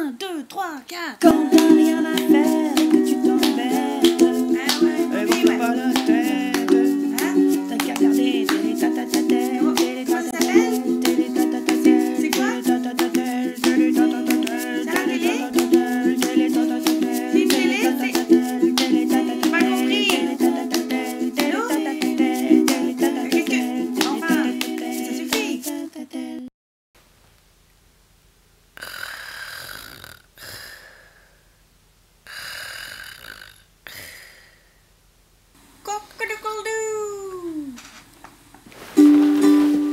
1, 2, 3, 4. Quand t'as rien à faire et que tu t'embêtes, oui, pas la tête, t'as qu'à regarder télé-ta-ta-ta-tel. Comment ça s'appelle? C'est quoi? Une télé, c'est... Pas compris. Qu'est-ce que... Enfin, ça suffit.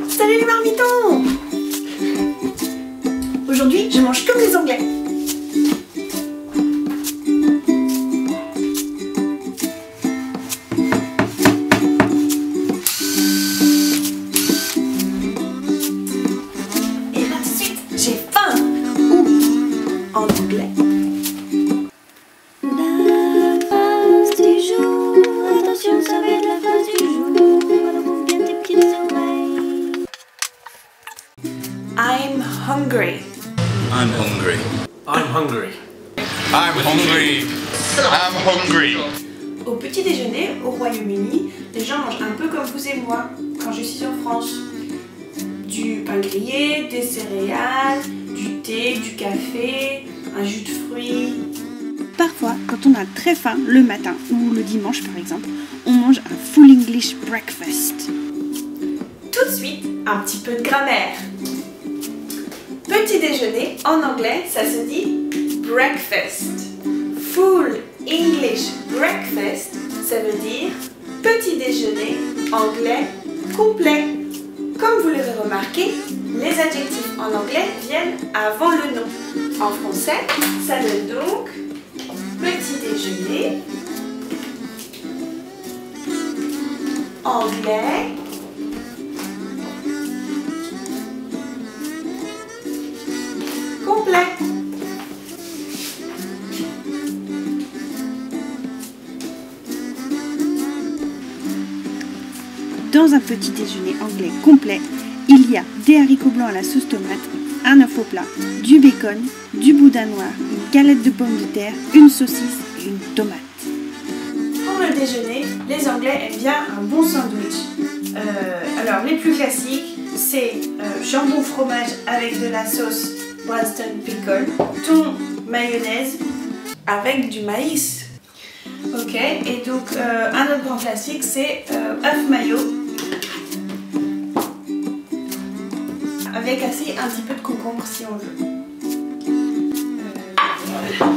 Salut les marmitons! Aujourd'hui, je mange comme les Anglais. Et là tout de suite, j'ai faim! Ou en anglais. La phrase du jour. Attention, ça va être la phrase du jour. Alors ouvre bien tes petites oreilles. I'm hungry. I'm hungry. I'm hungry. I'm hungry. I'm hungry. Au petit déjeuner, au Royaume-Uni, les gens mangent un peu comme vous et moi, quand je suis en France. Du pain grillé, des céréales, du thé, du café, un jus de fruits. Parfois, quand on a très faim, le matin ou le dimanche par exemple, on mange un full English breakfast. Tout de suite, un petit peu de grammaire. Petit déjeuner, en anglais, ça se dit breakfast. Full English breakfast, ça veut dire petit déjeuner anglais complet. Comme vous l'avez remarqué, les adjectifs en anglais viennent avant le nom. En français, ça donne donc petit déjeuner anglais complet. Dans un petit déjeuner anglais complet, il y a des haricots blancs à la sauce tomate, un œuf au plat, du bacon, du boudin noir, une galette de pommes de terre, une saucisse et une tomate. Pour le déjeuner, les Anglais aiment bien un bon sandwich. Alors les plus classiques, c'est jambon fromage avec de la sauce Branston pickle, thon mayonnaise avec du maïs. Ok, et donc un autre grand classique, c'est œuf mayo avec aussi un petit peu de concombre si on veut. Voilà.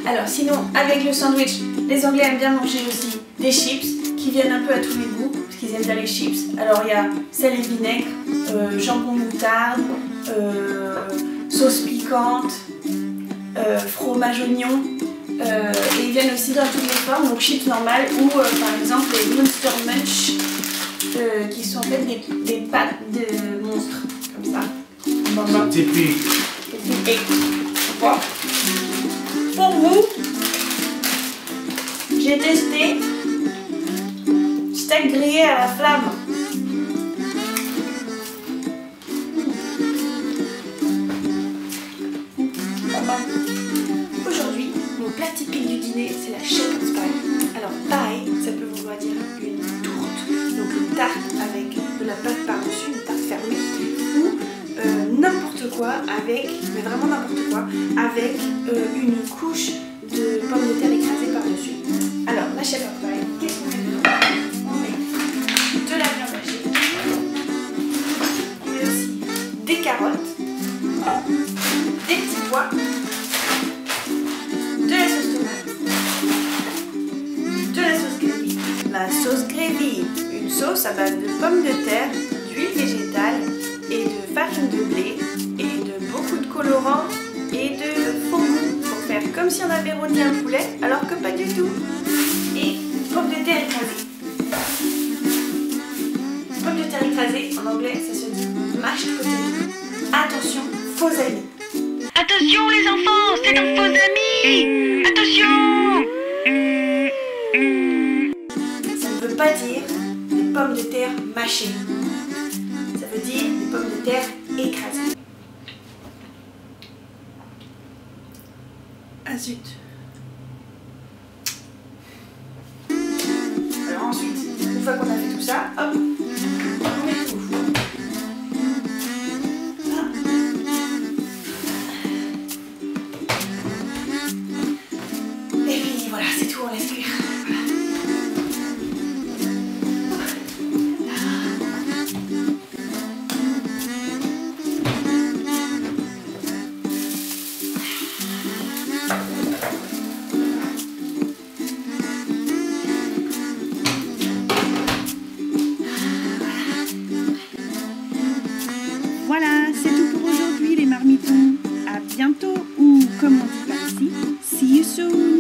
Alors sinon, avec le sandwich, les Anglais aiment bien manger aussi des chips qui viennent un peu à tous les goûts, parce qu'ils aiment bien les chips. Alors il y a sel et vinaigre, jambon moutarde, sauce piquante, fromage oignon, et ils viennent aussi dans toutes les formes, donc chips normales ou par exemple les Monster Munch, qui sont en fait des pâtes de monstres, comme ça. C'est typique. Et pour vous, j'ai testé steak grillé à la flamme. Aujourd'hui, mon plat typique du dîner, c'est la shepherd's pie. Alors pie, ça peut vouloir dire une tourte, donc une tarte avec de la pâte par-dessus, une tarte fermée, ou n'importe quoi avec, mais vraiment n'importe quoi, avec une couche de pommes de terre écrasées par-dessus. Alors la shepherd's pie, qu'est-ce qu'on met dedans? On met de la viande hachée, mais aussi des carottes, des petits pois, de la sauce tomate, de la sauce gravy. La sauce gravy, une sauce à base de pommes de terre, d'huile végétale et de farine de blé et de beaucoup de colorants et de faux goût pour faire comme si on avait rôti un poulet alors que pas du tout. Et pommes de terre écrasées. Pommes de terre écrasées, en anglais ça se dit mashed potato. Attention, faux amis. Attention les enfants, c'est un faux ami. Attention. Ça ne veut pas dire des pommes de terre mâchées. Ça veut dire des pommes de terre écrasées. Ah zut. Alors ensuite, une fois qu'on a fait tout ça, hop, on met tout. Et puis voilà, c'est tout, on laisse cuire. Voilà, c'est tout pour aujourd'hui les marmitons. À bientôt ou comme on dit par ici, see you soon.